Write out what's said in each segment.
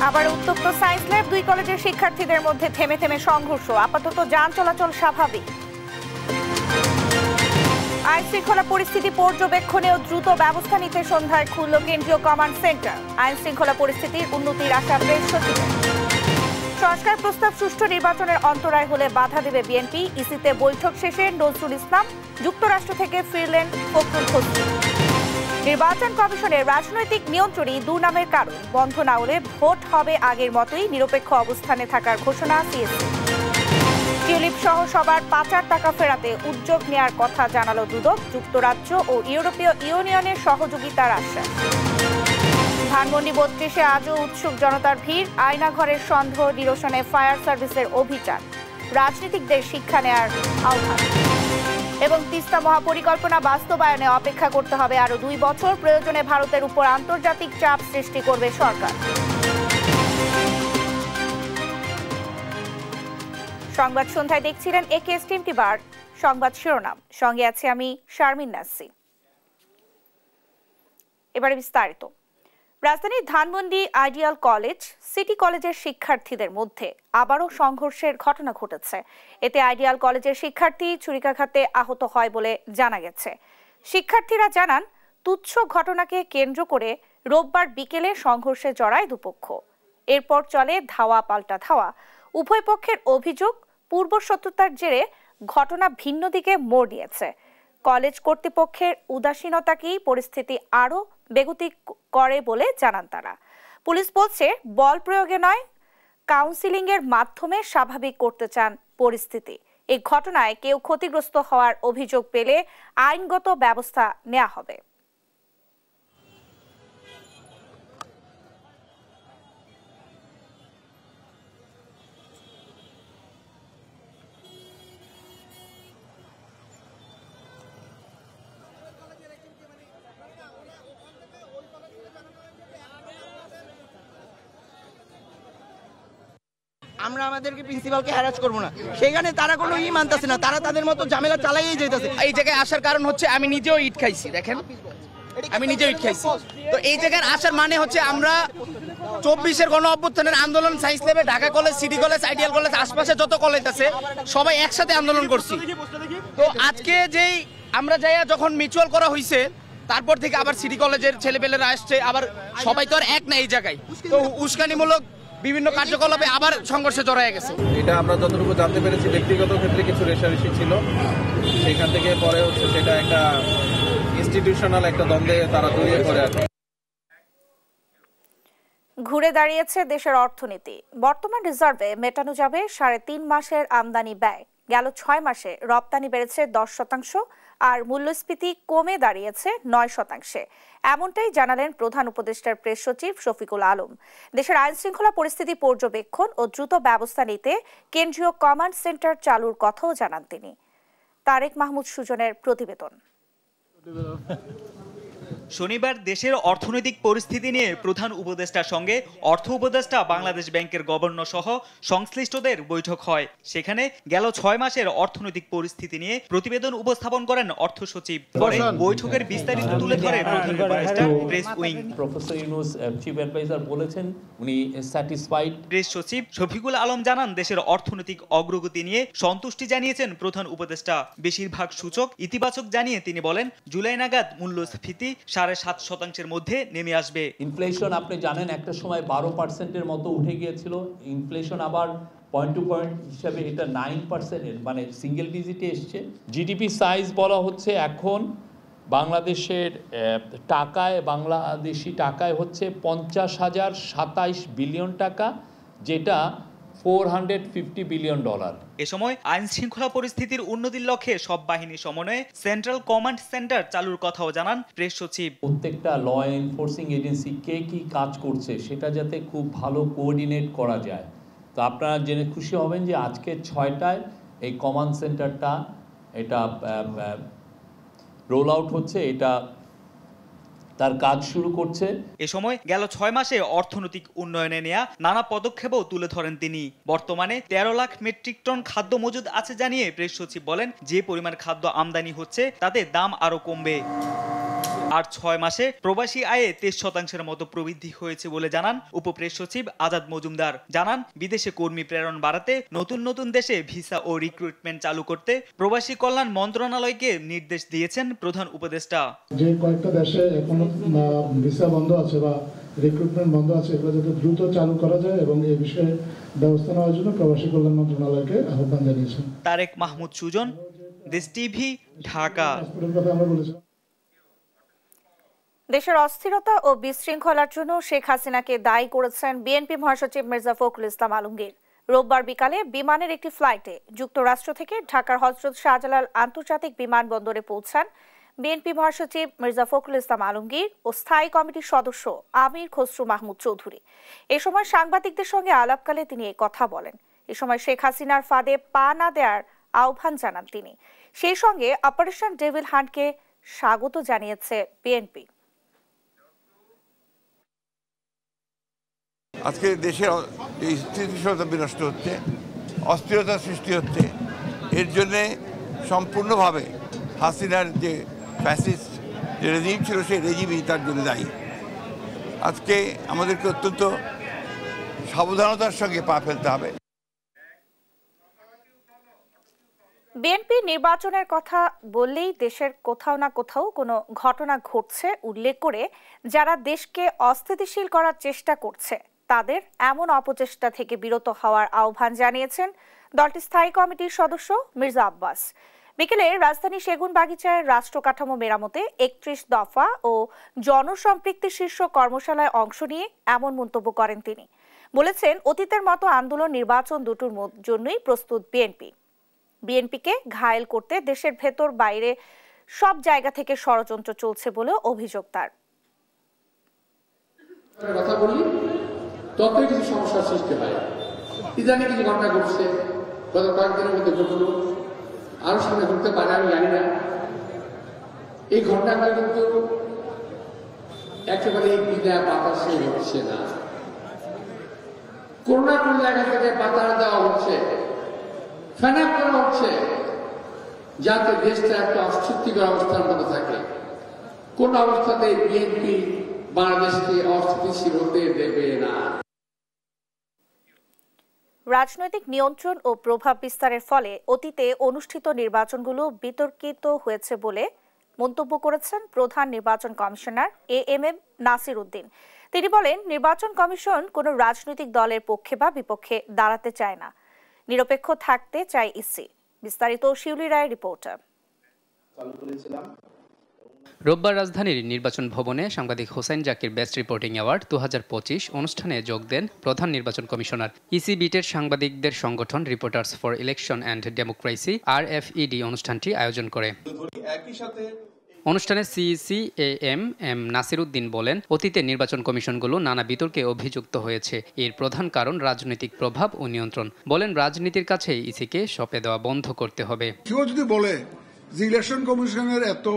আবার উত্তপ্ত science lab, দুই কলেজের শিক্ষার্থীদের মধ্যে থেমে থেমে সংঘর্ষ, আপাতত যান চলাচল স্বাভাবিক। আইন শৃঙ্খলা পরিস্থিতি পর্যবেক্ষণেও দ্রুত ব্যবস্থা নিতে সন্ধ্যায় খুলল কেন্দ্রীয় কমান্ড সেন্টার। আইন শৃঙ্খলা পরিস্থিতির উন্নতির আশা প্রেস সচিবের। সংস্কার প্রস্তাব সুষ্ঠু নির্বাচনের অন্তরায় হলে বাধা দেবে বিএনপি। ইসিতে বৈঠক শেষে নজরুল ইসলাম, যুক্তরাষ্ট্র থেকে ফিরলেন ফখরুল হোসেন। নির্বাচন কমিশনের রাজনৈতিক নিয়ন্ত্রণই দুর্নামের কারণ, বন্ধ না হলে ভোট হবে আগের মতোই, নিরপেক্ষ অবস্থানে থাকার ঘোষণা সিএসসি। টিউলিপ সহ সবার পাচার টাকা ফেরাতে উদ্যোগ নেওয়ার কথা জানালো দুদক, যুক্তরাজ্য ও ইউরোপীয় ইউনিয়নের সহযোগিতার আশ্বাস। ধানমন্ডি ৩২-এ আজও উৎসুক জনতার ভিড়, আয়নাঘরের সন্দেহ নিরসনে ফায়ার সার্ভিসের অভিযান, রাজনীতিকদের শিক্ষা নেয়ার আহ্বান। এবং তিস্তা মহাপরিকল্পনা বাস্তবায়নে অপেক্ষা করতে হবে আরো 2 বছর, প্রয়োজনে ভারতের উপর আন্তর্জাতিক চাপ সৃষ্টি করবে সরকার। সংবাদ সন্ধ্যায় দেখছিলেন একেএস টিভি বার, সংবাদ শিরোনাম, সঙ্গে আছে আমি শারমিন নাসি। এবারে বিস্তারিত। রাজধানীর ধানমন্ডি আইডিয়াল কলেজ, সিটি কলেজের শিক্ষার্থীদের মধ্যে আবারও সংঘর্ষের ঘটনা ঘটেছে। এতে আইডিয়াল কলেজের শিক্ষার্থী ছুরিকাঘাতে আহত হয় বলে জানা গেছে। শিক্ষার্থীরা জানান, তুচ্ছ ঘটনাকে কেন্দ্র করে রোববার বিকেলে সংঘর্ষে জড়ায় দুপক্ষ। এরপর চলে ধাওয়া পাল্টা ধাওয়া। উভয় পক্ষের অভিযোগ, পূর্বশত্রুতার জেরে ঘটনা ভিন্ন দিকে মোড় নিয়েছে। কলেজ কর্তৃপক্ষের উদাসীনতাকেই পরিস্থিতি আরও বেগতিক করে বলে জানান তারা। পুলিশ বলছে, বল প্রয়োগে নয়, কাউন্সিলিং এর মাধ্যমে স্বাভাবিক করতে চান পরিস্থিতি। এই ঘটনায় কেউ ক্ষতিগ্রস্ত হওয়ার অভিযোগ পেলে আইনগত ব্যবস্থা নেওয়া হবে। আমরা আমাদেরকে প্রিন্সিপালকে হ্যারাস করবো না, সেখানে তারা কোনো মানতেছে না, তারা তাদের মতো ঝামেলা চালাইয়ে যেতেছে। এই জায়গায় আসার কারণ হচ্ছে আমি নিজেও ইট খাইছি, দেখেন আমি নিজেও ইট খাইছি। তো এই জায়গায় আসার মানে হচ্ছে আমরা 24-এর গণ অভ্যুত্থানের আন্দোলন সায়েন্স ল্যাবে, Dhaka college, city college, ideal college, আশপাশে যত কলেজ আছে সবাই একসাথে আন্দোলন করছি। তো আজকে যেই আমরা যাইয়া যখন মিউচুয়াল করা হয়েছে, তারপর থেকে আবার সিটি কলেজের ছেলেপেলেরা আসছে, আবার সবাই তো আর এক না এই জায়গায়, তো উস্কানিমূলক বিভিন্ন কার্যকলাপে আবার সংঘর্ষে জড়ায় গেছে। এটা আমরা যতটুকু জানতে পেরেছি, ব্যক্তিগত ক্ষেত্রে কিছু রেষারেষি ছিল, সেখান থেকে পরে হচ্ছে সেটা একটা ইনস্টিটিউশনাল একটা দ্বন্দ্বে তারা জড়িয়ে পড়ে আছে। ঘুরে দাঁড়িয়েছে দেশের অর্থনীতি। বর্তমান রিজার্ভে মেটানো যাবে 3.5 মাসের আমদানি ব্যয়। গেল 6 মাসে রপ্তানি বেড়েছে 10% আর মূল্যস্ফীতি কমে দাঁড়িয়েছে 9%। এমনটাই জানালেন প্রধান উপদেষ্টার প্রেস সচিব শফিকুল আলম। দেশের আইন শৃঙ্খলা পরিস্থিতি পর্যবেক্ষণ ও দ্রুত ব্যবস্থা নিতে কেন্দ্রীয় কমান্ড সেন্টার চালুর কথাও জানান তিনি। তারেক মাহমুদ সুজনের প্রতিবেদন। শনিবার দেশের অর্থনৈতিক পরিস্থিতি নিয়ে প্রধান উপদেষ্টার সঙ্গে অর্থ উপদেষ্টা, বাংলাদেশ ব্যাংকের গভর্নর সহ সংশ্লিষ্টদের বৈঠক হয়। সেখানে গেল 6 মাসের অর্থনৈতিক পরিস্থিতি নিয়ে প্রতিবেদন উপস্থাপন করেন অর্থ সচিব। পরে বৈঠকের বিস্তারিত তুলে ধরে প্রধান উপদেষ্টা press wing. Professor Yunus chief adviser বলেছেন উনি স্যাটিসফাইড। প্রেস সচিব শফিকুল আলম জানান, দেশের অর্থনৈতিক অগ্রগতি নিয়ে সন্তুষ্টি জানিয়েছেন প্রধান উপদেষ্টা। বেশিরভাগ সূচক ইতিবাচক জানিয়ে তিনি বলেন, জুলাই নাগাদ মূল্যস্ফীতি 7.5% মধ্যে নেমে আসবে। ইনফ্লেশন আপনি জানেন একটা সময় 12%-এর মতো উঠে গিয়েছিল, ইনফ্লেশন আবার পয়েন্ট টু পয়েন্ট হিসাবে এটা 9%, মানে সিঙ্গেল ডিজিটে এসছে। জিডিপি সাইজ বলা হচ্ছে এখন বাংলাদেশের টাকায়, বাংলাদেশি টাকায় হচ্ছে 50,027 বিলিয়ন টাকা, যেটা $450 বিলিয়ন। এ সময় আইন শৃঙ্খলা পরিস্থিতির উন্নতির লক্ষ্যে সব বাহিনী সমন্বয়ে সেন্ট্রাল কমান্ড সেন্টার চালুর কথাও জানান প্রেস সচিব। প্রত্যেকটা ল এনফোর্সিং এজেন্সি কে কি কাজ করছে সেটা যাতে খুব ভালো কোঅর্ডিনেট করা যায়। তো আপনারা জেনে খুশি হবেন যে আজকে 6টায় এই কমান্ড সেন্টারটা এটা রোল আউট হচ্ছে, এটা তার কাজ শুরু করছে। এ সময় গেল 6 মাসে অর্থনৈতিক উন্নয়নে নেয়া নানা পদক্ষেপও তুলে ধরেন তিনি। বর্তমানে 13 লাখ মেট্রিক টন খাদ্য মজুদ আছে জানিয়ে প্রেস সচিব বলেন, যে পরিমাণ খাদ্য আমদানি হচ্ছে তাতে দাম আরো কমবে। আর 6 মাসে প্রবাসী আয়ে 23% মতো প্রবৃদ্ধি হয়েছে বলে জানান উপপ্রেস সচিব আজাদ মজুমদার। জানান বিদেশে কর্মী প্রেরণ বাড়াতে নতুন নতুন দেশে ভিসা ও রিক্রুটমেন্ট চালু করতে প্রবাসী কল্যাণ মন্ত্রণালয়কে নির্দেশ দিয়েছেন প্রধান উপদেষ্টা। যে কয়েকটা দেশে এখনো ভিসা বন্ধ আছে বা রিক্রুটমেন্ট বন্ধ আছে, এগুলো যাতে দ্রুত চালু করা যায় এবং এই বিষয়ে ব্যবস্থা নেওয়ার জন্য প্রবাসী কল্যাণ মন্ত্রণালয়কে আহ্বান জানিয়েছেন। তারেক মাহমুদ সুজন, দেশ টিভি, ঢাকা। দেশের অস্থিরতা ও বিশৃঙ্খলার জন্য শেখ হাসিনাকে দায়ী করেছেন বিএনপি মহাসচিব মির্জা ফখরুল ইসলাম আলমগীর। রোববার বিকালে বিমানের একটি ফ্লাইটে যুক্তরাষ্ট্র থেকে ঢাকার হযরত শাহজালাল আন্তর্জাতিক বিমানবন্দরে পৌঁছান বিএনপি মহাসচিব মির্জা ফখরুল ইসলাম আলমগীর ও স্থায়ী কমিটির সদস্য আমির খসরু মাহমুদ চৌধুরী। এ সময় সাংবাদিকদের সঙ্গে আলাপকালে তিনি এই কথা বলেন। এ সময় শেখ হাসিনার ফাঁদে পা না দেওয়ার আহ্বান জানান তিনি। সেই সঙ্গে অপারেশন ডেভিল হান্টকে স্বাগত জানিয়েছে বিএনপি। আজকে দেশের এই স্থিতিশীলতা বিনষ্ট হচ্ছে, অস্থিরতা সৃষ্টি হচ্ছে, এর জন্যে সম্পূর্ণভাবে হাসিনার যে ফ্যাসিস্ট যে রেজিম ছিল সেই রেজিমই তার জন্য দায়ী। আজকে আমাদেরকে অত্যন্ত সাবধানতার সঙ্গে পা ফেলতে হবে। বিএনপি নির্বাচনের কথা বললেই দেশের কোথাও না কোথাও কোনো ঘটনা ঘটছে উল্লেখ করে যারা দেশকে অস্থিতিশীল করার চেষ্টা করছে তাদের এমন অপচেষ্টা থেকে বিরত হওয়ার আহ্বান জানিয়েছেন দলটির স্থায়ী কমিটির সদস্য মির্জা আব্বাস। বিকেলে রাজধানী সেগুনবাগিচার রাষ্ট্র কাঠামো মেরামতে 31 দফা ও জনসম্পৃক্তি শীর্ষ কর্মশালায় অংশ নিয়ে এমন মন্তব্য করেন তিনি। বলেছেন, অতীতের মতো আন্দোলন নির্বাচন দুটোর জন্যই প্রস্তুত বিএনপি। বিএনপিকে ঘায়েল করতে দেশের ভেতর বাইরে সব জায়গা থেকে ষড়যন্ত্র চলছে বলে অভিযোগ তার। কথা বলি ততই কিছু সমস্যার সৃষ্টি হয়। ইদানিং কিছু ঘটনা ঘটছে, গত কয়েকদিনের মধ্যে ঘটল, আরো সামনে ঘটতে পারে আমি জানি না। এই ঘটনাগুলো কিন্তু একেবারে বিনা বাতাসে হচ্ছে না, কোনো না কোনো জায়গা থেকে বাতাস দেওয়া হচ্ছে, ফেনা করা হচ্ছে, যাতে দেশটা একটা অস্থিতিকর অবস্থার মধ্যে থাকে। কোন অবস্থাতে বিএনপি বাংলাদেশকে অস্থিতিশীল হতে দেবে না। রাজনৈতিক নিয়ন্ত্রণ ও প্রভাব বিস্তারের ফলে অতীতে অনুষ্ঠিত নির্বাচনগুলো বিতর্কিত হয়েছে বলে মন্তব্য করেছেন প্রধান নির্বাচন কমিশনার এএমএম নাসির উদ্দিন। তিনি বলেন, নির্বাচন কমিশন কোনো রাজনৈতিক দলের পক্ষে বা বিপক্ষে দাঁড়াতে চায় না, নিরপেক্ষ থাকতে চায় ইসি। বিস্তারিত শিউলি রায়ের রিপোর্টার। রোববার রাজধানীর নির্বাচন ভবনে সাংবাদিক Hossain Zakir best reporting award 2025 অনুষ্ঠানে যোগ দেন প্রধান নির্বাচন কমিশনার। ইসি বিটের সাংবাদিকদের সংগঠন reporters for election and democracy RFED অনুষ্ঠানটি আয়োজন করে। অনুষ্ঠানে সিইসি এএমএম নাসির উদ্দিন বলেন, অতীতে নির্বাচন কমিশনগুলো নানা বিতর্কে অভিযুক্ত হয়েছে। এর প্রধান কারণ রাজনৈতিক প্রভাব ও নিয়ন্ত্রণ। বলেন, রাজনীতির কাছে ইসিকে সঁপে দেওয়া বন্ধ করতে হবে। কেউ যদি বলে যে ইলেকশন কমিশনের এত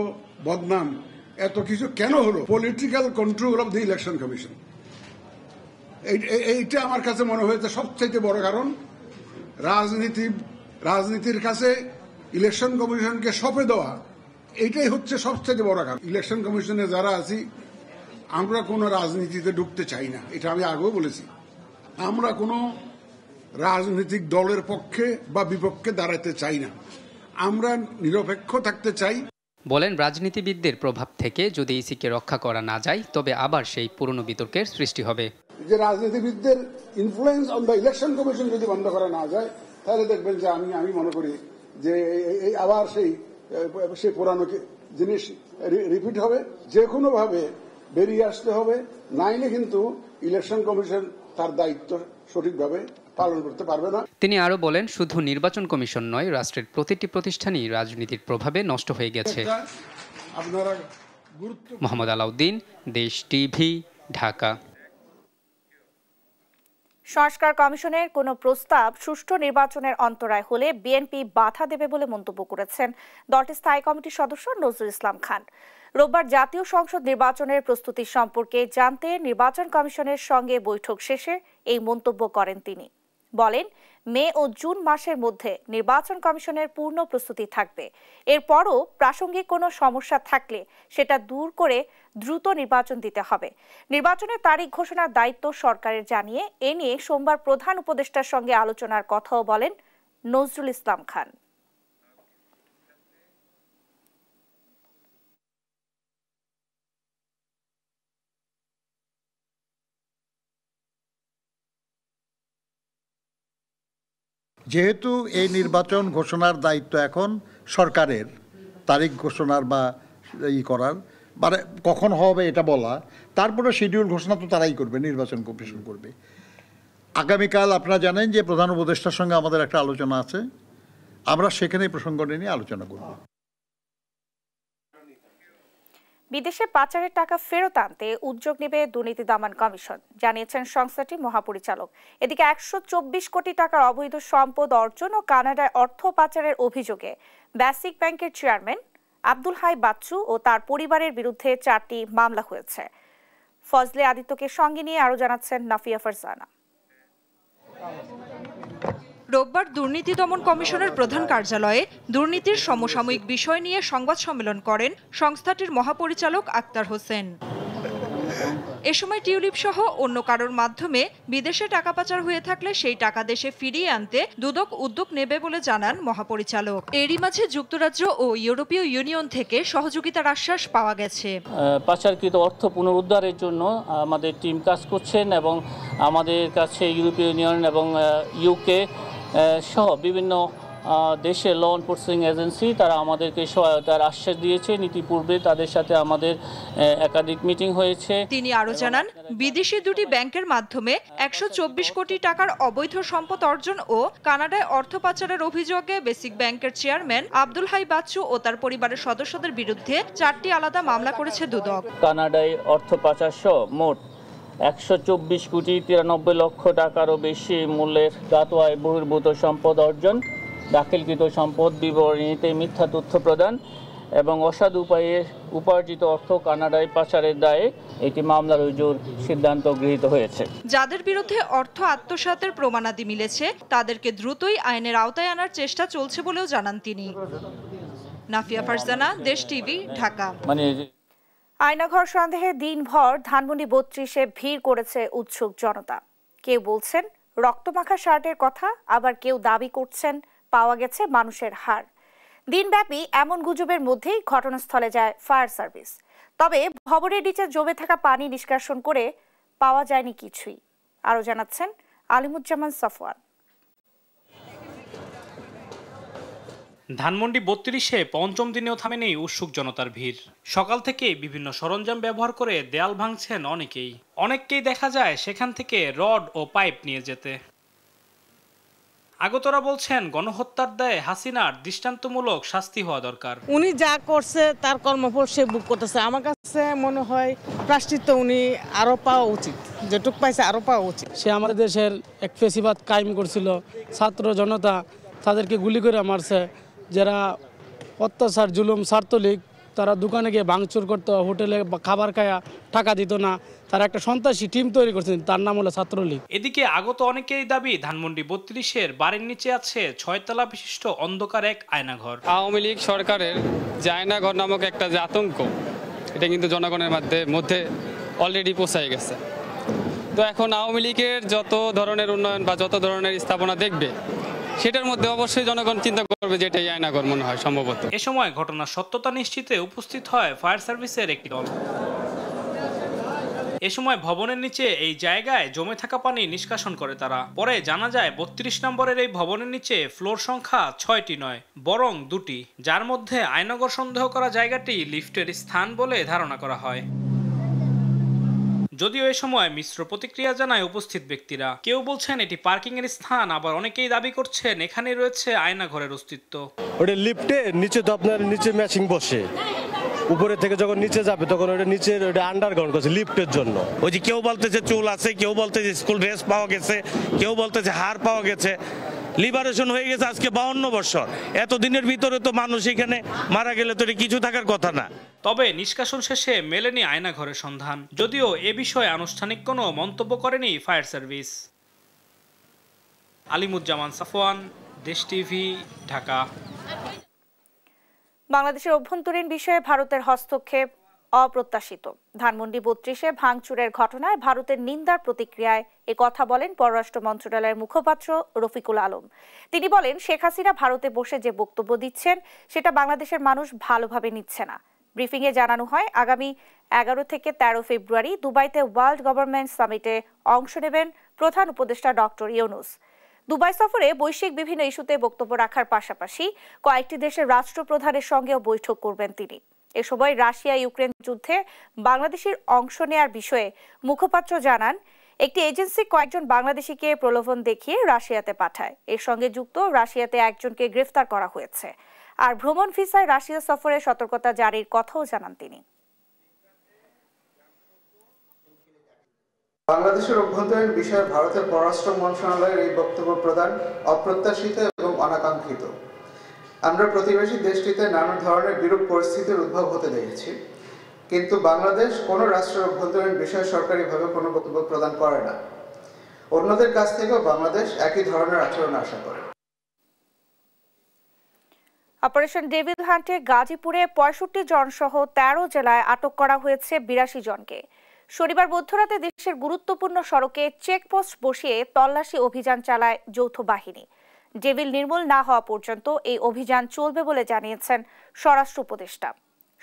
বদনাম, এত কিছু কেন হলো, political control of the election commission, এইটা আমার কাছে মনে হয়েছে সবচেয়ে বড় কারণ। রাজনীতির কাছে ইলেকশন কমিশনকে সঁপে দেওয়া, এইটাই হচ্ছে সবচেয়ে বড় কারণ। ইলেকশন কমিশনে যারা আছি আমরা কোনো রাজনীতিতে ঢুকতে চাই না, এটা আমি আগেও বলেছি। আমরা কোনো রাজনৈতিক দলের পক্ষে বা বিপক্ষে দাঁড়াতে চাই না, আমরা নিরপেক্ষ থাকতে চাই। বলেন, রাজনীতিবিদদের প্রভাব থেকে যদি ইসিকে রক্ষা করা না যায় তবে আবার সেই পুরনো বিতর্কের সৃষ্টি হবে। যে রাজনীতিবিদদের influence on the election commission যদি বন্ধ করা না যায় তাহলে দেখবেন যে আমি মনে করি যে আবার সেই পুরানো জিনিস রিপিট হবে। যে কোনো ভাবে বেরিয়ে আসতে হবে, নাইলে কিন্তু ইলেকশন কমিশন তার দায়িত্ব সঠিকভাবে পালন করতে পারবে না। তিনি আরো বলেন, শুধু নির্বাচন কমিশন নয়, রাষ্ট্রের প্রতিটি প্রতিষ্ঠানই রাজনীতির প্রভাবে নষ্ট হয়ে গেছে। মোহাম্মদ আলাউদ্দিন, দেশ টিভি, ঢাকা। সংস্কার কমিশনের কোনো প্রস্তাব সুষ্ঠু নির্বাচনের অন্তরায় হলে বিএনপি বাধা দেবে বলে মন্তব্য করেছেন দলটির স্থায়ী কমিটির সদস্য নজরুল ইসলাম খান। রোববার জাতীয় সংসদ নির্বাচনের প্রস্তুতি সম্পর্কে জানতে নির্বাচন কমিশনের সঙ্গে বৈঠক শেষে এই মন্তব্য করেন তিনি। বলেন, মে ও জুন মাসের মধ্যে নির্বাচন কমিশনের পূর্ণ প্রস্তুতি থাকবে। এরপরও প্রাসঙ্গিক কোনো সমস্যা থাকলে সেটা দূর করে দ্রুত নির্বাচন দিতে হবে। নির্বাচনের তারিখ ঘোষণার দায়িত্ব সরকারের জানিয়ে এ নিয়ে সোমবার প্রধান উপদেষ্টার সঙ্গে আলোচনার কথাও বলেন নজরুল ইসলাম খান। যেহেতু এই নির্বাচন ঘোষণার দায়িত্ব এখন সরকারের, তারিখ ঘোষণার বা করার, মানে কখন হবে এটা বলা, তারপরে শিডিউল ঘোষণা তো তারাই করবে, নির্বাচন কমিশন করবে। আগামীকাল আপনারা জানেন যে প্রধান উপদেষ্টার সঙ্গে আমাদের একটা আলোচনা আছে, আমরা সেখানে প্রসঙ্গ নিয়ে আলোচনা করব। বিদেশে পাচারের টাকা ফেরত আনতে উদ্যোগ নেবে দুর্নীতি দমন কমিশন, জানিয়েছেন সংস্থাটির মহাপরিচালক। এদিকে 124 কোটি টাকার অবৈধ সম্পদ অর্জন ও কানাডায় অর্থ পাচারের অভিযোগে বেসিক ব্যাংকের চেয়ারম্যান আব্দুল হাই বাচ্চু ও তার পরিবারের বিরুদ্ধে 4টি মামলা হয়েছে। ফজলে আদিত্যকে সঙ্গে নিয়ে আরো জানাচ্ছেন নাফিয়া ফারজানা। রোববার দুর্নীতি দমন কমিশনের প্রধান কার্যালয়ে দুর্নীতির সমসাময়িক বিষয় নিয়ে সংবাদ সম্মেলন করেন সংস্থাটির মহাপরিচালক আক্তার হোসেন। এ সময় টিউলিপ সহ অন্য কারোর মাধ্যমে বিদেশে টাকা পাচার হয়ে থাকলে সেই টাকা দেশে ফিরিয়ে আনতে দুদক উদ্যোগ নেবে বলে জানান মহাপরিচালক। এরই মাঝে যুক্তরাজ্য ও ইউরোপীয় ইউনিয়ন থেকে সহযোগিতার আশ্বাস পাওয়া গেছে। পাচারকৃত অর্থ পুনরুদ্ধারের জন্য আমাদের টিম কাজ করছেন এবং আমাদের কাছে ইউরোপীয় ইউনিয়ন এবং ইউকে সহ বিভিন্ন দেশের ল এনফোর্সিং এজেন্সি তারা আমাদেরকে সহায়তার আশ্বাস দিয়েছে। ইতিপূর্বে তাদের সাথে আমাদের একাধিক মিটিং হয়েছে। তিনি আরো জানান, বিদেশি দুটি ব্যাংকের মাধ্যমে 124 কোটি টাকার অবৈধ সম্পদ অর্জন ও কানাডায় অর্থ পাচারের অভিযোগে বেসিক ব্যাংকের চেয়ারম্যান আব্দুল হাই বাচ্চু ও তার পরিবারের সদস্যদের বিরুদ্ধে 4টি আলাদা মামলা করেছে দুদক। কানাডায় অর্থ পাচার সহ মোট 124 কোটি 93 লক্ষ টাকারও বেশি মূল্যের গাতোয়ায় বহির্ভূত সম্পদ অর্জন, দাখিলকৃত সম্পদ বিবরণীতে মিথ্যা তথ্য প্রদান এবং অসাধু উপায়ে উপার্জিত অর্থ কানাডায় পাচারের দায়ে এটি মামলা রুজুর সিদ্ধান্ত গৃহীত হয়েছে। যাদের বিরুদ্ধে অর্থ আত্মসাতের প্রমাণাদি মিলেছে তাদেরকে দ্রুতই আইনের আওতায় আনার চেষ্টা চলছে বলেও জানান তিনি। নাফিয়া ফারজানা, দেশ টিভি, ঢাকা। আয়নাঘর সন্দেহে দিনভর ধানমন্ডি 32-এ ভিড় করেছে উৎসুক জনতা। কেউ বলছেন রক্তমাখা শার্টের কথা, আবার কেউ দাবি করছেন পাওয়া গেছে মানুষের হাড়। দিনব্যাপী এমন গুজবের মধ্যেই ঘটনাস্থলে যায় ফায়ার সার্ভিস। তবে ভবনের নিচে জমে থাকা পানি নিষ্কাশন করে পাওয়া যায়নি কিছুই। আরো জানাচ্ছেন আলিমুজ্জামান সফওয়ান। ধানমন্ডি 32-এ পঞ্চম দিনেও থামেনি উৎসুক জনতার ভিড়। সকাল থেকে বিভিন্ন সরঞ্জাম ব্যবহার করে দেয়াল ভাঙছেন অনেককেই দেখা যায় সেখান থেকে রড ও পাইপ নিয়ে যেতে। আগতরা বলছেন গণহত্যার দায়ে হাসিনার দৃষ্টান্তমূলক শাস্তি হওয়া দরকার। উনি যা করছে তার কর্মফল সে ভোগ করতেছে। আমার কাছে মনে হয় প্রায়শ্চিত্ত উনি আরো পাওয়া উচিত, যেটুক পাইছে আরো পাওয়া উচিত। সে আমাদের দেশের এক ফেসিবাদ কায়েম করছিল, ছাত্র জনতা তাদেরকে গুলি করে মারছে। যারা অত্যাচার জুলুম ছাত্রলীগ তারা দোকানে গিয়ে ভাঙচুর করতো, হোটেলে খাবার খায়া টাকা দিত না, তারা একটা সন্ত্রাসী টিম তৈরি করছেন, তার নাম হলো ছাত্রলীগ। এদিকে আগত অনেকেই দাবি ধানমন্ডি 32-এর বাড়ির নিচে আছে 6 তলা বিশিষ্ট অন্ধকার এক আয়নাঘর। আওয়ামী লীগ সরকারের যে আয়নাঘর নামক একটা যে আতঙ্ক, এটা কিন্তু জনগণের মধ্যে অলরেডি পৌঁছায় গেছে। তো এখন আওয়ামী লীগের যত ধরনের উন্নয়ন বা যত ধরনের স্থাপনা দেখবে সেটার মধ্যে অবশ্যই জনগণ চিন্তা করবে যে এটাই আয়নাঘর মনে হয় সম্ভবত। এ সময় ঘটনার সত্যতা নিশ্চিতে উপস্থিত হয় ফায়ার সার্ভিসের একটি দল। এ সময় ভবনের নিচে এই জায়গায় জমে থাকা পানি নিষ্কাশন করে তারা। পরে জানা যায় 32 নম্বরের এই ভবনের নিচে ফ্লোর সংখ্যা 6টি নয়, বরং 2টি, যার মধ্যে আয়নাঘর সন্দেহ করা জায়গাটি লিফটের স্থান বলে ধারণা করা হয়। যদিও এ সময় মিশ্র প্রতিক্রিয়া জানায় উপস্থিত ব্যক্তিরা। কেউ বলছেন এটি পার্কিং এর স্থান, আবার অনেকেই দাবি করছেন এখানে রয়েছে আয়নাঘরের অস্তিত্ব। ওটা লিফটে নিচে তো আপনার নিচে ম্যাচিং বসে, উপরে থেকে যখন নিচে যাবে তখন ওটা নিচের ওটা আন্ডারগ্রাউন্ড করছে লিফটের জন্য। ওই যে কেউ বলতেছে চুল আছে, কেউ বলতেছে স্কুল ড্রেস পাওয়া গেছে, কেউ বলতেছে হাড় পাওয়া গেছে। লিবারেশন হয়ে গেছে আজকে 52 বছর। এতদিনের ভিতরে তো মানুষ এখানে মারা গেলে তো কিছু থাকার কথা না। তবে নিষ্কাশন শেষে মেলেনি আয়নাঘরের সন্ধান, যদিও এ বিষয়ে আনুষ্ঠানিক কোনো মন্তব্য করেনি ফায়ার সার্ভিস। আলিমুজ্জামান সাফওয়ান, দেশ টিভি, ঢাকা। বাংলাদেশের অভ্যন্তরীণ বিষয়ে ভারতের হস্তক্ষেপ অপ্রত্যাশিত। ধানমন্ডি ৩২-এ ভাঙচুরের ঘটনায় ভারতের নিন্দার প্রতিক্রিয়ায় কথা বলেন পররাষ্ট্র মন্ত্রণালয়ের মুখপাত্র রফিকুল আলম। তিনি বলেন, শেখ হাসিনা ভারতে বসে যে বক্তব্য দিচ্ছেন সেটা বাংলাদেশের মানুষ ভালোভাবে নিচ্ছে না। ব্রিফিংয়ে জানানো হয়, আগামী ১১ থেকে ১৩ ফেব্রুয়ারি দুবাইতে ওয়ার্ল্ড গভর্নমেন্ট সামিটে অংশ নেবেন প্রধান উপদেষ্টা ডক্টর ইউনূস। দুবাই সফরে বৈশ্বিক বিভিন্ন ইস্যুতে বক্তব্য রাখার পাশাপাশি কয়েকটি দেশের রাষ্ট্রপ্রধানের সঙ্গেও বৈঠক করবেন তিনি। এ সময় রাশিয়া ইউক্রেন যুদ্ধে বাংলাদেশের অংশ নেয়ার বিষয়ে মুখপাত্র জানান, একটি এজেন্সি কয়েকজন বাংলাদেশিকে প্রলোভন দেখিয়ে রাশিয়াতে পাঠায়। এর সঙ্গে যুক্ত রাশিয়াতে একজনকে গ্রেফতার করা হয়েছে। আর ভ্রমণ ভিসায় রাশিয়া সফরে সতর্কতা জারির কথাও জানান তিনি। বাংলাদেশের অভ্যন্তরীণ বিষয়ে ভারতের পররাষ্ট্র মন্ত্রণালয়ের এই বক্তব্য প্রদান অপ্রত্যাশিত এবং অনাকাঙ্ক্ষিত। আমরা প্রতিবেশী দেশটিতে নানা ধরনের বিরূপ পরিস্থিতির উদ্ভব হতে দেখেছি, কিন্তু বাংলাদেশ কোনো রাষ্ট্রের অভ্যন্তরীণ বিষয়ে সরকারিভাবে কোনো বক্তব্য প্রদান করে না। অন্যদের কাছ থেকেও বাংলাদেশ একই ধরনের আচরণ আশা করে। অপারেশন ডেভিল হান্টে গাজীপুরে ৬৫ জন সহ ১৩ জেলায় আটক করা হয়েছে ৮২ জনকে। শনিবার মধ্যরাতে দেশের গুরুত্বপূর্ণ সড়কে চেকপোস্ট বসিয়ে তল্লাশি অভিযান চালায় যৌথ বাহিনী। ডেভিল নির্মূল না হওয়া পর্যন্ত এই অভিযান চলবে বলে জানিয়েছেন স্বরাষ্ট্র উপদেষ্টা।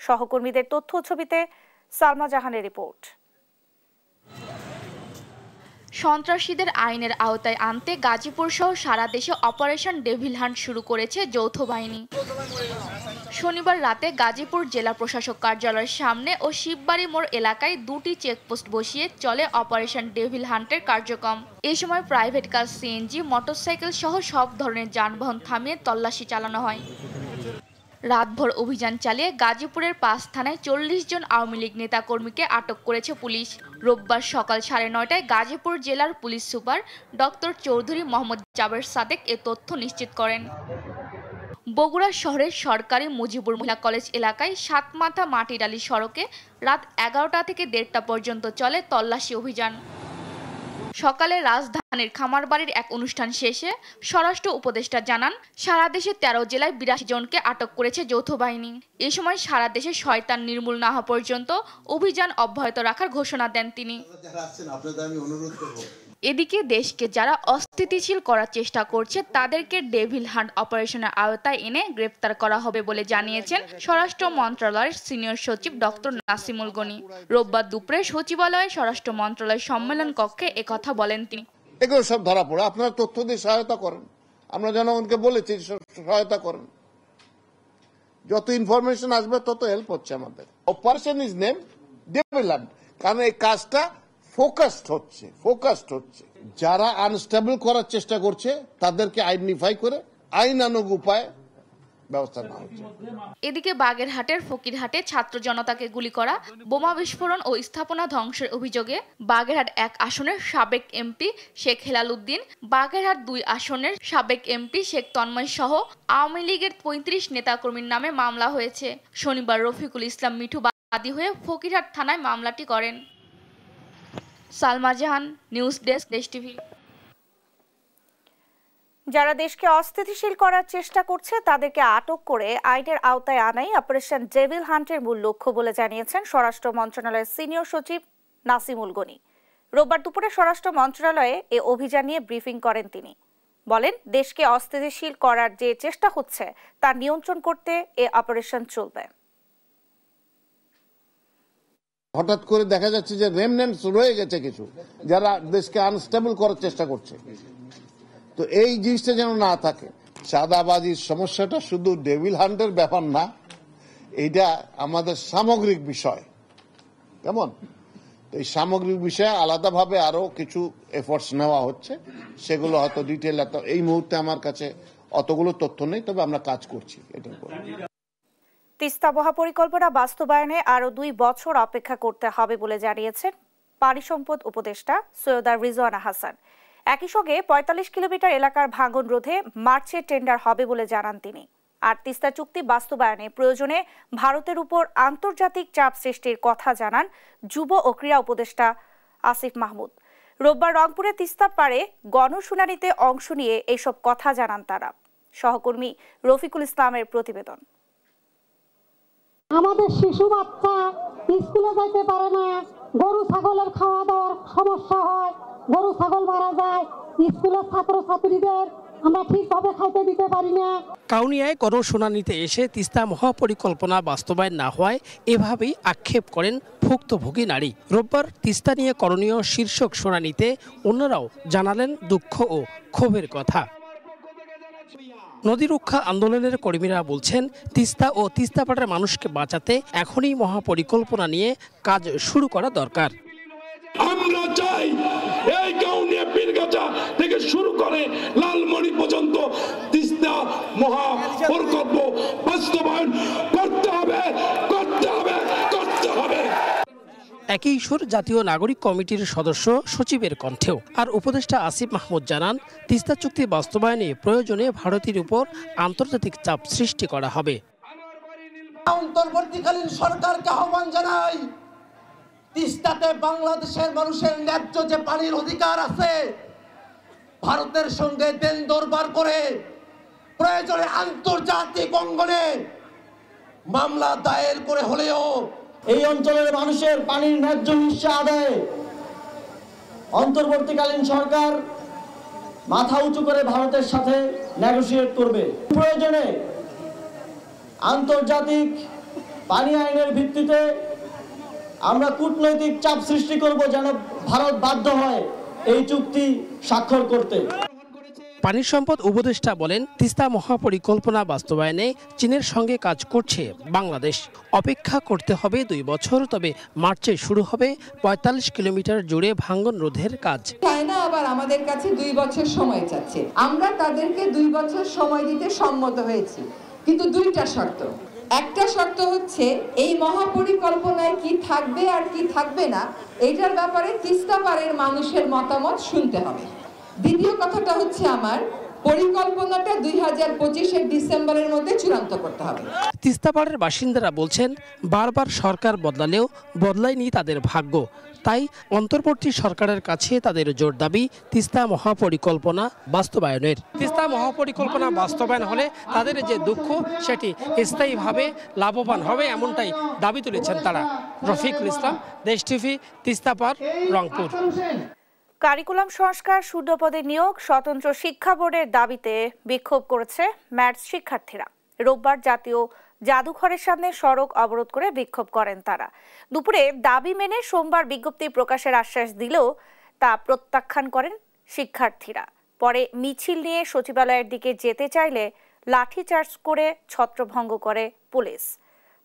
সহকর্মীদের তথ্য ছবিতে সালমা জাহানের রিপোর্ট। সন্ত্রাসীদের আইনের আওতায় আনতে গাজীপুর সহ সারা দেশে অপারেশন ডেভিল হান্ট শুরু করেছে যৌথ বাহিনী। শনিবার রাতে গাজীপুর জেলা প্রশাসক কার্যালয়ের সামনে ও শিববাড়ি মোড় এলাকায় ২টি চেকপোস্ট বসিয়ে চলে অপারেশন ডেভিল হান্টের কার্যক্রম। এ সময় প্রাইভেট কার, সিএনজি, মোটরসাইকেল সহ সব ধরনের যানবাহন থামিয়ে তল্লাশি চালানো হয়। রাতভর অভিযান চালিয়ে গাজীপুরের ৫ থানায় ৪০ জন আওয়ামী লীগ নেতাকর্মীকে আটক করেছে পুলিশ। রোববার সকাল ৯:৩০টায় গাজীপুর জেলার police super doctor Chowdhury Mohammad Jaber Sadek এ তথ্য নিশ্চিত করেন। বগুড়া শহরের সরকারি মুজিবুর মহিলা কলেজ এলাকায় সাতমাথা মাটিডালি সড়কে রাত ১১টা থেকে ১:৩০ পর্যন্ত চলে তল্লাশি অভিযান। সকালে রাজধানীর খামারবাড়ির এক অনুষ্ঠান শেষে স্বরাষ্ট্র উপদেষ্টা জানান, সারা দেশে ১৩ জেলায় ৮২ জনকে আটক করেছে যৌথ বাহিনী। এ সময় সারা দেশে শয়তান নির্মূল না হওয়া পর্যন্ত অভিযান অব্যাহত রাখার ঘোষণা দেন তিনি। এদিকে দেশকে যারা অস্থিতিশীল করার চেষ্টা করছে তাদেরকে ডেভিল হান্ট অপারেশনের আওতায় এনে গ্রেফতার করা হবে বলে জানিয়েছেন স্বরাষ্ট্র মন্ত্রণালয়ের সিনিয়র সচিব ডক্টর নাসিমুল গনি। রোববার দুপুরে সচিবালয়ে স্বরাষ্ট্র মন্ত্রণালয়ের সম্মেলন কক্ষে একথা বলেন তিনি। এগুলো সব ধরা পড়ে, আপনারা তথ্য দিয়ে সহায়তা করেন। আমরা জনগণকে বলেছি সহায়তা করেন, যত ইনফরমেশন আসবে তত হেল্প হচ্ছে আমাদের। Operation is name devil hunt, কারণ এই কাজটা ফোকাসড হচ্ছে। যারা আনস্টেবল করার চেষ্টা করছে তাদেরকে আইডেন্টিফাই করে আইনানুগ উপায়ে ব্যবস্থা নেওয়া হচ্ছে। এদিকে বাগেরহাটের ফকিরহাটে ছাত্র জনতাকে গুলি করা, বোমা বিস্ফোরণ ও স্থাপনা ধ্বংসের অভিযোগে বাগেরহাট ১ আসনের সাবেক এমপি শেখ হেলাল উদ্দিন, বাগেরহাট ২ আসনের সাবেক এমপি শেখ তন্ময় সহ আওয়ামী লীগের ৩৫ নেতাকর্মীর নামে মামলা হয়েছে। শনিবার রফিকুল ইসলাম মিঠু বাদী হয়ে ফকিরহাট থানায় মামলাটি করেন। সালমা জাহান, নিউজ ডেস্ক, দেশ টিভি। যারা দেশকে অস্থিতিশীল করার চেষ্টা করছে তাদেরকে আটক করে আইনের আওতায় আনাই অপারেশন ডেভিল হান্টের মূল লক্ষ্য বলে জানিয়েছেন স্বরাষ্ট্র মন্ত্রণালয়ের সিনিয়র সচিব নাসিমুল গনি। রোববার দুপুরে স্বরাষ্ট্র মন্ত্রণালয়ে এ অভিযান নিয়ে ব্রিফিং করেন তিনি। বলেন, দেশকে অস্থিতিশীল করার যে চেষ্টা হচ্ছে তা নিয়ন্ত্রণ করতে এ অপারেশন চলবে। হঠাৎ করে দেখা যাচ্ছে যে রেমনেন্টস রয়ে গেছে কিছু, যারা দেশকে আনস্টেবল করার চেষ্টা করছে। তো এই জিনিসটা যেন না থাকে। চাঁদাবাজির সমস্যাটা শুধু ডেভিল হান্টের ব্যাপার না, এটা আমাদের সামগ্রিক বিষয়। কেমন? এই সামগ্রিক বিষয়ে আলাদাভাবে আরো কিছু এফোর্টস নেওয়া হচ্ছে, সেগুলো হয়তো ডিটেল এই মুহূর্তে আমার কাছে অতগুলো তথ্য নেই, তবে আমরা কাজ করছি এটার উপর। তিস্তা মহাপরিকল্পনা বাস্তবায়নে আরো 2 বছর অপেক্ষা করতে হবে বলে জানিয়েছেন পানি সম্পদ উপদেষ্টা সৈয়দা রিজওয়ানা হাসান। একই সঙ্গে ৪৫ কিলোমিটার এলাকার ভাঙন রোধে মার্চে টেন্ডার হবে বলে জানান তিনি। আর তিস্তা চুক্তি বাস্তবায়নে প্রয়োজনে ভারতের উপর আন্তর্জাতিক চাপ সৃষ্টির কথা জানান যুব ও ক্রীড়া উপদেষ্টা আসিফ মাহমুদ। রোববার রংপুরে তিস্তা পাড়ে গণশুনানিতে অংশ নিয়ে এসব কথা জানান তারা। সহকর্মী রফিকুল ইসলামের প্রতিবেদন। আমাদের শিশু বাচ্চা স্কুলে যাইতে পারে না, গরু ছাগলের খাওয়া দাওয়ার সমস্যা হয়, গরু ছাগল মারা যায়, স্কুলের ছাত্রছাত্রীদের আমরা ঠিকভাবে খাইতে দিতে পারি না। কাউনিয়ায় গণশুনানিতে এসে তিস্তা মহাপরিকল্পনা বাস্তবায়ন না হওয়ায় এভাবেই আক্ষেপ করেন ভুক্তভোগী নারী। রোববার তিস্তা নিয়ে করণীয় শীর্ষক শুনানিতে অন্যরাও জানালেন দুঃখ ও ক্ষোভের কথা। নদী রক্ষা আন্দোলনের কর্মীরা বলছেন, তিস্তা ও তিস্তাপাড়ের মানুষকে বাঁচাতে এখনই মহাপরিকল্পনা নিয়ে কাজ শুরু করা দরকার। আমরা চাই এই কাউনিয়া পীরগাছা থেকে শুরু করে লালমনি পর্যন্ত তিস্তা মহা প্রকল্প বাস্তবায়ন করতে হবে, করতে হবে, করতে হবে। একই সুর জাতীয় নাগরিক কমিটির সদস্য সচিবের কণ্ঠেও। আর উপদেষ্টা আসিফ মাহমুদ জানান, তিস্তা চুক্তি বাস্তবায়নে প্রয়োজনে ভারতের উপর আন্তর্জাতিক চাপ সৃষ্টি করা হবে। অন্তর্বর্তীকালীন সরকারকে আহ্বান জানাই, তিস্তাতে বাংলাদেশের মানুষের ন্যায্য যে পানির অধিকার আছে, ভারতের সঙ্গে দেন দরবার করে প্রয়োজনে আন্তর্জাতিক অঙ্গনে মামলা দায়ের করে হলেও এই অঞ্চলের মানুষের পানির ন্যায্য হিস্সা আদায়ে অন্তর্বর্তীকালীন সরকার মাথা উঁচু করে ভারতের সাথে নেগোশিয়েট করবে। প্রয়োজনে আন্তর্জাতিক পানি আইনের ভিত্তিতে আমরা কূটনৈতিক চাপ সৃষ্টি করব যেন ভারত বাধ্য হয় এই চুক্তি স্বাক্ষর করতে। পানি সম্পদ উপদেষ্টা বলেন, তিস্তা মহাপরিকল্পনা বাস্তবায়নে চীনের সঙ্গে কাজ করছে বাংলাদেশ। অপেক্ষা করতে হবে 2 বছর, তবে মার্চে শুরু হবে 45 কিলোমিটার জুড়ে ভাঙ্গন রোধের কাজ। চায়না আবার আমাদের কাছে 2 বছর সময় চাচ্ছে। আমরা তাদেরকে 2 বছর সময় দিতে সম্মত হয়েছি, কিন্তু 2টা শর্ত। একটা শর্ত হচ্ছে এই মহাপরিকল্পনায় কি থাকবে আর কি থাকবে না এটার ব্যাপারে তিস্তা পাড়ের মানুষের মতামত শুনতে হবে। দ্বিতীয় কথাটা হচ্ছে আমার পরিকল্পনাটা 2025-এর ডিসেম্বরের মধ্যে চূড়ান্ত করতে হবে। তিস্তাপাড়ের বাসিন্দারা বলছেন, বারবার সরকার বদলালেও বদলায়নি তাদের ভাগ্য। তাই অন্তর্বর্তী সরকারের কাছে তাদের জোর দাবি তিস্তা মহাপরিকল্পনা বাস্তবায়নের। তিস্তা মহাপরিকল্পনা বাস্তবায়ন হলে তাদের যে দুঃখ সেটি স্থায়ীভাবে লাভবান হবে, এমনটাই দাবি তুলেছেন তারা। রফিকুল ইসলাম, দেশ টিভি, তিস্তাপাড়, রংপুর। কারিকুলাম সংস্কার, শূন্যপদে নিয়োগ, স্বতন্ত্র শিক্ষা বোর্ডের দাবিতে বিক্ষোভ করেছে ম্যাথস শিক্ষার্থীরা। রোববার জাতীয় জাদুঘরের সামনে সড়ক অবরোধ করে বিক্ষোভ করেন তারা। দুপুরে দাবি মেনে সোমবার বিজ্ঞপ্তি প্রকাশের আশ্বাস দিলেও তা প্রত্যাখ্যান করেন শিক্ষার্থীরা। পরে মিছিল নিয়ে সচিবালয়ের দিকে যেতে চাইলে লাঠিচার্জ করে ছত্রভঙ্গ করে পুলিশ।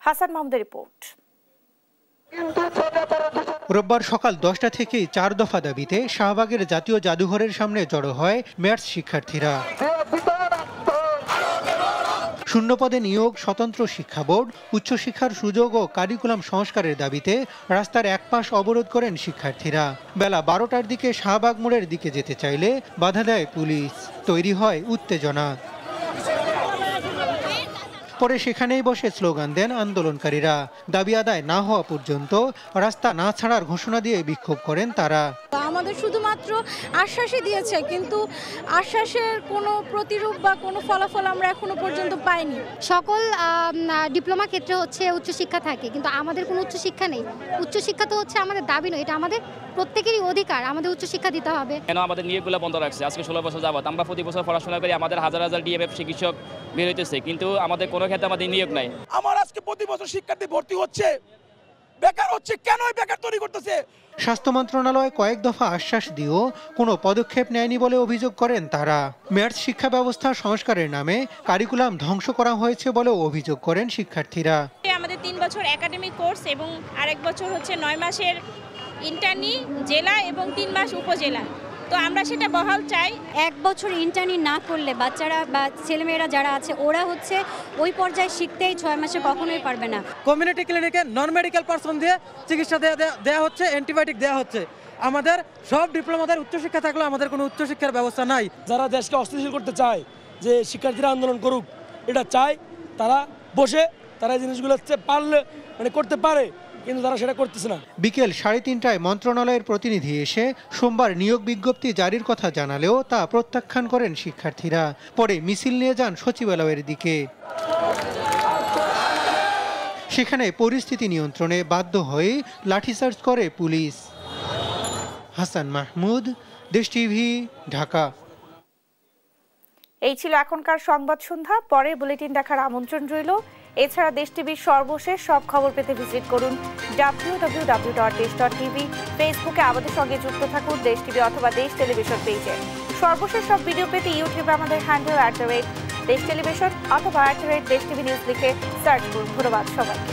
হাসান মাহমুদের রিপোর্ট। রোববার সকাল 10টা থেকেই 4 দফা দাবিতে শাহবাগের জাতীয় জাদুঘরের সামনে জড়ো হয় ম্যাথস শিক্ষার্থীরা। শূন্যপদে নিয়োগ, স্বতন্ত্র শিক্ষা বোর্ড, উচ্চশিক্ষার সুযোগ ও কারিকুলাম সংস্কারের দাবিতে রাস্তার এক পাশ অবরোধ করেন শিক্ষার্থীরা। বেলা 12টার দিকে শাহবাগ মোড়ের দিকে যেতে চাইলে বাধা দেয় পুলিশ। তৈরি হয় উত্তেজনা। পরে সেখানেই বসে স্লোগান দেন আন্দোলনকারীরা। দাবি আদায় না হওয়া পর্যন্ত রাস্তা না ছাড়ার ঘোষণা দিয়ে বিক্ষোভ করেন তারা। আমাদের শুধুমাত্র আশ্বাসই দিয়েছে, কিন্তু আশ্বাসের কোনো প্রতিরূপ বা কোনো ফলাফল আমরা এখনো পর্যন্ত পাইনি। সকল ডিপ্লোমা ক্ষেত্রে হচ্ছে উচ্চশিক্ষা থাকে, কিন্তু আমাদের কোনো উচ্চশিক্ষা নেই। উচ্চশিক্ষা তো হচ্ছে আমাদের দাবি নয়, এটা আমাদের প্রত্যেকেরই অধিকার। আমাদের উচ্চশিক্ষা দিতে হবে। কেন আমাদের নিয়োগগুলো বন্ধ রাখছে? আজকে 16 বছর যাবত আমরা প্রতি বছর পড়াশোনা করি, আমাদের হাজার হাজার ডিএমএফ চিকিৎসক বের হইতেছে, কিন্তু আমাদের কোনো ক্ষেত্রে আমাদের নিয়োগ নাই। আমার আজকে প্রতি বছর শিক্ষার্থী ভর্তি হচ্ছে, বেকার হচ্ছে, কেন বেকার তৈরি করতেছে? স্বাস্থ্য মন্ত্রণালয় কয়েক দফা আশ্বাস দিয়েও কোনো পদক্ষেপ নেয়নি বলে অভিযোগ করেন তারা। ম্যাথস শিক্ষা ব্যবস্থা সংস্কারের নামে কারিকুলাম ধ্বংস করা হয়েছে বলেও অভিযোগ করেন শিক্ষার্থীরা। আমাদের 3 বছর একাডেমিক কোর্স এবং আরেক বছর হচ্ছে 9 মাসের ইন্টার্নি জেলা এবং 3 মাস উপজেলা, তো আমরা সেটা বহাল চাই। 1 বছর ইন্টার্নি না করলে বাচ্চারা বা ছেলেমেয়েরা যারা আছে ওরা হচ্ছে ওই পর্যায়ে শিখতেই 6 মাসে কখনোই পারবে না। কমিউনিটি ক্লিনিকে নন মেডিকেল পারসন দিয়ে চিকিৎসা দেওয়া হচ্ছে, অ্যান্টিবায়োটিক দেওয়া হচ্ছে। আমাদের সব ডিপ্লোমাদের উচ্চশিক্ষা থাকলেও আমাদের কোনো উচ্চশিক্ষার ব্যবস্থা নাই। যারা দেশকে অস্থিতিশীল করতে চায়, যে শিক্ষার্থীরা আন্দোলন করুক, এটা চায়, তারা বসে তারা এই জিনিসগুলো পারলে করতে পারে, কিন্তু তারা সেটা করতেছে না। বিকেল 3:30টায় মন্ত্রণালয়ের প্রতিনিধি এসে সোমবার নিয়োগ বিজ্ঞপ্তি জারির কথা জানালেও তা প্রত্যাখ্যান করেন শিক্ষার্থীরা। পরে মিছিল নিয়ে যান সচিবালয়ের দিকে। সেখানে পরিস্থিতি নিয়ন্ত্রণে বাধ্য হয়ে লাঠিচার্জ করে পুলিশ। হাসান মাহমুদ, দেশ টিভি, ঢাকা। এই ছিল এখনকার সংবাদ সন্ধ্যা। পরের বুলেটিন দেখার আমন্ত্রণ রইল। এছাড়া দেশ টিভির সর্বশেষ সব খবর পেতে ভিজিট করুন www.desh.tv। ফেসবুকে আমাদের সঙ্গে যুক্ত থাকুন দেশ টিভি অথবা দেশ টেলিভিশন পেজে। সর্বশেষ সব ভিডিও পেতে ইউটিউবে আমাদের হ্যান্ডেল @দেশ টেলিভিশন অথবা @দেশ টিভি নিউজ লিখে সার্চ করুন। ধন্যবাদ সবাইকে।